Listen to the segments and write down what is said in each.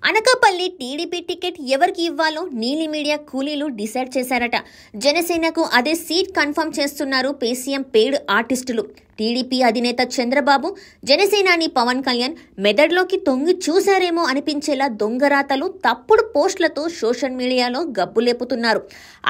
Anakapalli TDP ticket ఎవరికి ఇవ్వాలో నీలి మీడియా కూలీలు డిసైడ్ చేశారట. జనసేనకు అదే సీట్ కన్ఫర్మ్ చేస్తున్నారు పేసీఎం పెయిడ్ ఆర్టిస్టులు. టీడీపీ అధినేత చంద్రబాబు, జనసేనాని పవన్ కళ్యాణ్ మెదడులోకి తొంగి చూశారేమో అనిపించేలా దొంగరాతలు, తప్పుడు పోస్టులతో సోషల్ మీడియాలో గబ్బులేపుతున్నారు.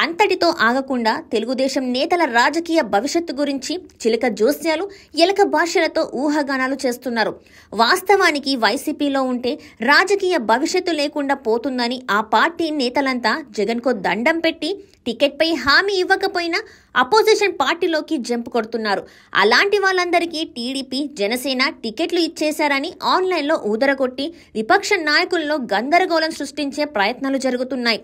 అంతటితో ఆగకుండా తెలుగుదేశం నేతల రాజకీయ భవిష్యత్తు గురించి చిలక జోస్యాలు, ఎలక భాషలతో ఊహాగానాలు చేస్తున్నారు. వాస్తవానికి వైసీపీలో ఉంటే రాజకీయ భవిష్యత్తు లేకుండా పోతుందని ఆ పార్టీ నేతలంతా జగన్కు దండం పెట్టి టికెట్పై హామీ ఇవ్వకపోయినా అపోజిషన్ పార్టీలోకి జంప్ కొడుతున్నారు. అలాంటి వాళ్ళందరికీ టీడీపీ, జనసేన టికెట్లు ఇచ్చేశారని ఆన్లైన్లో ఊదరగొట్టి విపక్ష నాయకుల్లో గందరగోళం సృష్టించే ప్రయత్నాలు జరుగుతున్నాయి.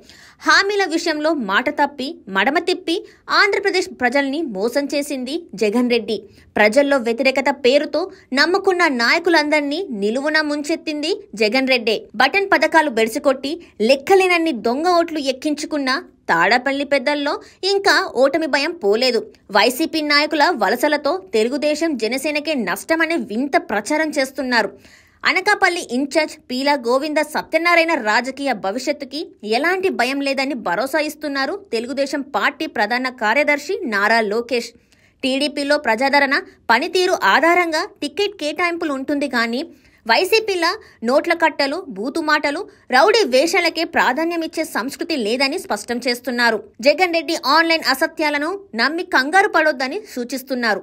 హామీల విషయంలో మాట తప్పి మడమ తిప్పి ఆంధ్రప్రదేశ్ ప్రజల్ని మోసం చేసింది జగన్ రెడ్డి. ప్రజల్లో వ్యతిరేకత పేరుతో నమ్ముకున్న నాయకులందరినీ నిలువున ముంచెత్తింది జగన్ రెడ్డే. బటన్ పథకాలు బెడిసికొట్టి లెక్కలేనన్ని దొంగ ఓట్లు ఎక్కించుకున్న తాడపల్లి పెద్దల్లో ఇంకా ఓటమి భయం పోలేదు. వైసీపీ నాయకుల వలసలతో తెలుగుదేశం, జనసేనకే నష్టమనే వింత ప్రచారం చేస్తున్నారు. అనకాపల్లి ఇన్ఛార్జ్ పీలా గోవింద సత్యనారాయణ రాజకీయ భవిష్యత్తుకి ఎలాంటి భయం లేదని భరోసా ఇస్తున్నారు తెలుగుదేశం పార్టీ ప్రధాన కార్యదర్శి నారా లోకేష్. టీడీపీలో ప్రజాదరణ, పనితీరు ఆధారంగా టికెట్ కేటాయింపులు ఉంటుంది కానీ వైసీపీల నోట్ల కట్టలు, బూతు మాటలు, రౌడీ వేషాలకే ప్రాధాన్యమిచ్చే సంస్కృతి లేదని స్పష్టం చేస్తున్నారు. జగన్ రెడ్డి ఆన్లైన్ అసత్యాలను నమ్మి కంగారు పడొద్దని సూచిస్తున్నారు.